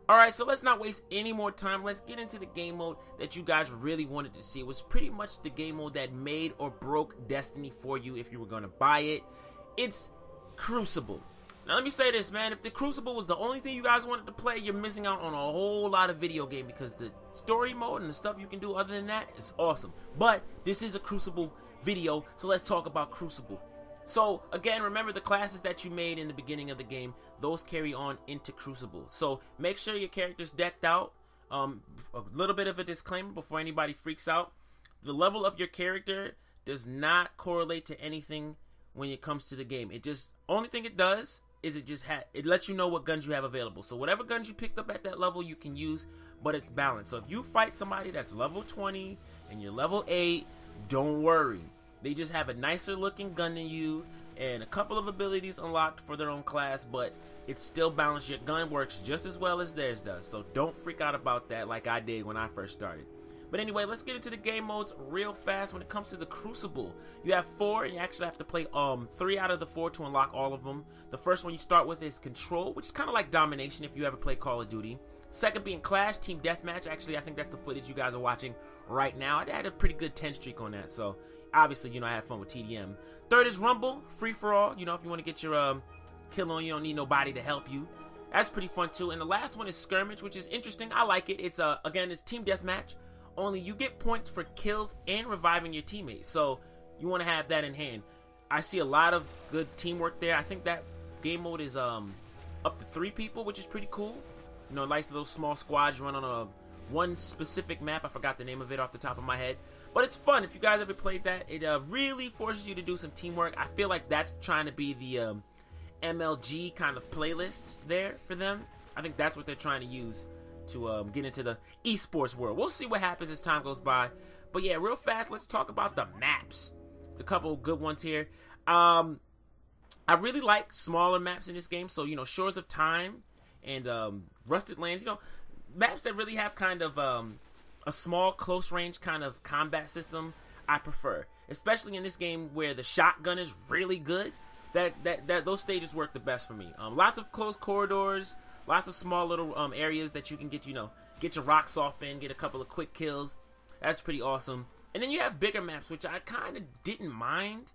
Alright, so let's not waste any more time. Let's get into the game mode that you guys really wanted to see. It was pretty much the game mode that made or broke Destiny for you if you were going to buy it. It's Crucible. Now let me say this, man. If the Crucible was the only thing you guys wanted to play, you're missing out on a whole lot of video game, because the story mode and the stuff you can do other than that is awesome. But this is a Crucible video, so let's talk about Crucible. So again, remember the classes that you made in the beginning of the game, those carry on into Crucible. So make sure your character's decked out. A little bit of a disclaimer before anybody freaks out. The level of your character does not correlate to anything when it comes to the game. It just, only thing it does is it lets you know what guns you have available. So whatever guns you picked up at that level you can use, but it's balanced. So if you fight somebody that's level 20 and you're level 8, don't worry. They just have a nicer looking gun than you and a couple of abilities unlocked for their own class, but it's still balanced. Your gun works just as well as theirs does, so don't freak out about that like I did when I first started. But anyway, let's get into the game modes real fast. When it comes to the Crucible, you have 4, and you actually have to play 3 out of the 4 to unlock all of them. The first one you start with is Control, which is kind of like Domination if you ever play Call of Duty. Second being Clash, Team Deathmatch. Actually, I think that's the footage you guys are watching right now. I had a pretty good 10 streak on that, so obviously, you know, I had fun with TDM. Third is Rumble, free for all. You know, if you want to get your kill on, you don't need nobody to help you. That's pretty fun too. And the last one is Skirmish, which is interesting. I like it. It's again, it's Team Deathmatch. Only you get points for kills and reviving your teammates, so you want to have that in hand. I see a lot of good teamwork there. I think that game mode is up to 3 people, which is pretty cool. You know, nice little small squads run on one specific map. I forgot the name of it off the top of my head, but it's fun. If you guys ever played that, it really forces you to do some teamwork. I feel like that's trying to be the MLG kind of playlist there for them. I think that's what they're trying to use to get into the esports world. We'll see what happens as time goes by. But yeah, real fast, let's talk about the maps. There's a couple good ones here. I really like smaller maps in this game. So, you know, Shores of Time and Rusted Lands, you know, maps that really have kind of a small, close range kind of combat system, I prefer. Especially in this game where the shotgun is really good. Those stages work the best for me. Lots of close corridors, lots of small little areas that you can get, you know, get your rocks off in, get a couple of quick kills. That's pretty awesome. And then you have bigger maps, which I kind of didn't mind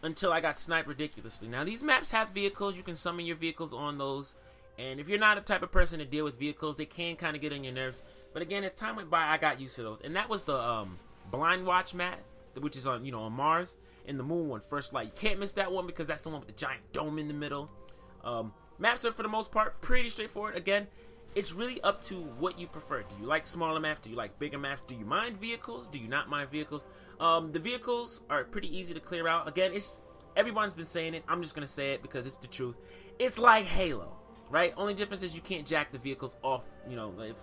until I got sniped ridiculously. Now, these maps have vehicles. You can summon your vehicles on those. And if you're not a type of person to deal with vehicles, they can kind of get on your nerves. But again, as time went by, I got used to those. And that was the Blind Watch map, which is on, you know, on Mars. And the Moon one, First Light. You can't miss that one because that's the one with the giant dome in the middle. Maps are, for the most part, pretty straightforward. Again, it's really up to what you prefer. Do you like smaller maps? Do you like bigger maps? Do you mind vehicles? Do you not mind vehicles? The vehicles are pretty easy to clear out. Again, everyone's been saying it. I'm just going to say it because it's the truth. It's like Halo, right? Only difference is you can't jack the vehicles off, you know, if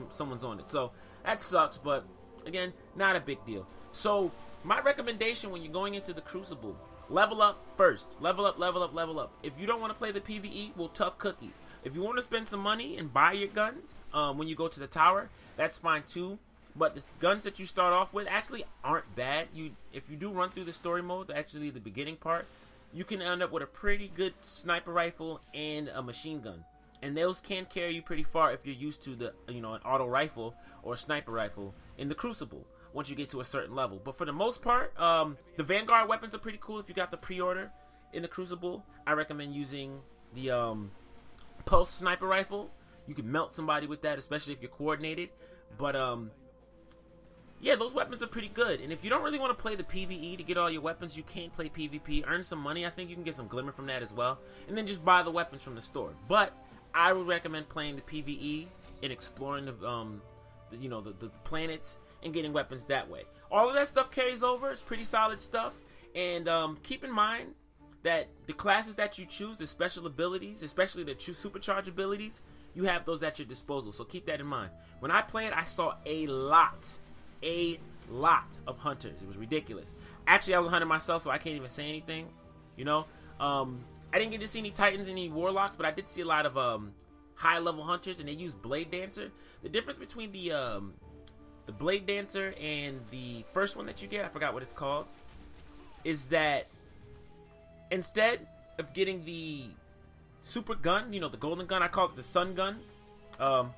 someone's on it. So that sucks, but again, not a big deal. So my recommendation when you're going into the Crucible, level up first. Level up, level up, level up. If you don't want to play the PvE, well, tough cookie. If you want to spend some money and buy your guns when you go to the tower, that's fine too. But the guns that you start off with actually aren't bad. If you do run through the story mode, actually the beginning part, you can end up with a pretty good sniper rifle and a machine gun. And those can carry you pretty far if you're used to the, you know, an auto rifle or a sniper rifle in the Crucible once you get to a certain level. But for the most part, the Vanguard weapons are pretty cool. If you got the pre-order in the Crucible, I recommend using the Pulse sniper rifle. You can melt somebody with that, especially if you're coordinated. But yeah, those weapons are pretty good. And if you don't really want to play the PvE to get all your weapons, you can play PvP, earn some money. I think you can get some glimmer from that as well. And then just buy the weapons from the store. But I would recommend playing the PvE and exploring the planets and getting weapons that way. All of that stuff carries over. It's pretty solid stuff. And keep in mind that the classes that you choose, the special abilities, especially the supercharge abilities, you have those at your disposal. So keep that in mind. When I played, I saw a lot of hunters. It was ridiculous. Actually, I was a hunter myself, so I can't even say anything. You know, I didn't get to see any Titans, any Warlocks, but I did see a lot of high-level hunters, and they use Blade Dancer. The difference between the Blade Dancer and the first one that you get, I forgot what it's called, is that instead of getting the super gun, you know, the golden gun, I call it the sun gun,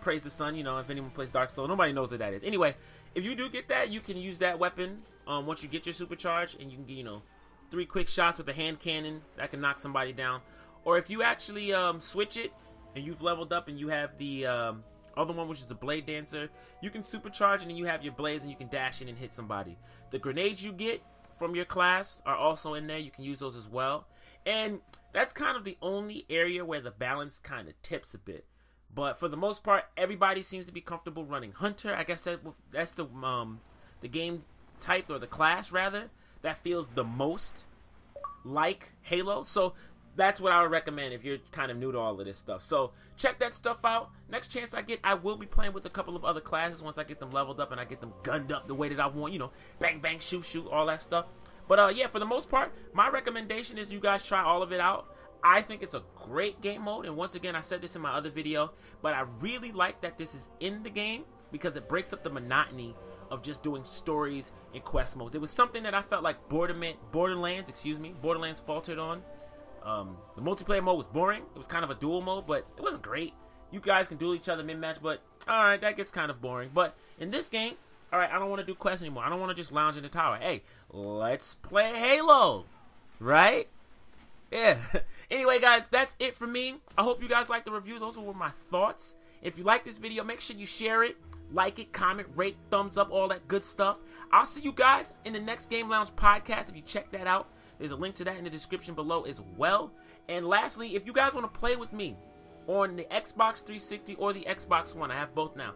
Praise the Sun, you know, if anyone plays Dark Soul, nobody knows what that is. Anyway, if you do get that, you can use that weapon once you get your supercharge, and you can get, you know, 3 quick shots with a hand cannon that can knock somebody down. Or if you actually switch it and you've leveled up and you have the other one, which is the Blade Dancer, you can supercharge and then you have your blades and you can dash in and hit somebody. The grenades you get from your class are also in there. You can use those as well. And that's kind of the only area where the balance kind of tips a bit. But for the most part, everybody seems to be comfortable running Hunter. I guess that's the game type, or the class rather, that feels the most like Halo. So that's what I would recommend if you're kind of new to all of this stuff. So check that stuff out. Next chance I get, I will be playing with a couple of other classes once I get them leveled up and I get them gunned up the way that I want. You know, bang, bang, shoot, shoot, all that stuff. But yeah, for the most part, my recommendation is you guys try all of it out. I think it's a great game mode, and once again, I said this in my other video, but I really like that this is in the game because it breaks up the monotony of just doing stories and quest modes. It was something that I felt like Borderlands faltered on. The multiplayer mode was boring. It was kind of a duel mode, but it wasn't great. You guys can duel each other mid-match, but alright, that gets kind of boring. But in this game, alright, I don't want to do quests anymore. I don't want to just lounge in the tower. Hey, let's play Halo, right? Yeah. Anyway, guys, that's it for me. I hope you guys liked the review. Those were my thoughts. If you like this video, make sure you share it, like it, comment, rate, thumbs up, all that good stuff. I'll see you guys in the next Game Lounge podcast. If you check that out, there's a link to that in the description below as well. And lastly, if you guys want to play with me on the Xbox 360 or the Xbox One, I have both now,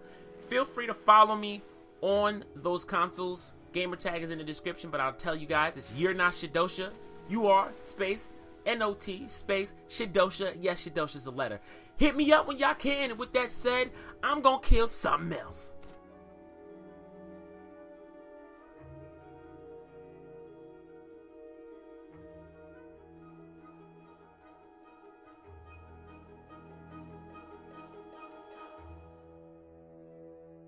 feel free to follow me on those consoles. Gamertag is in the description, but I'll tell you guys, it's You're Not Shidosha. You are space N-O-T space Shidosha. Yes, Shidosha's a letter. Hit me up when y'all can. And with that said, I'm gonna kill something else.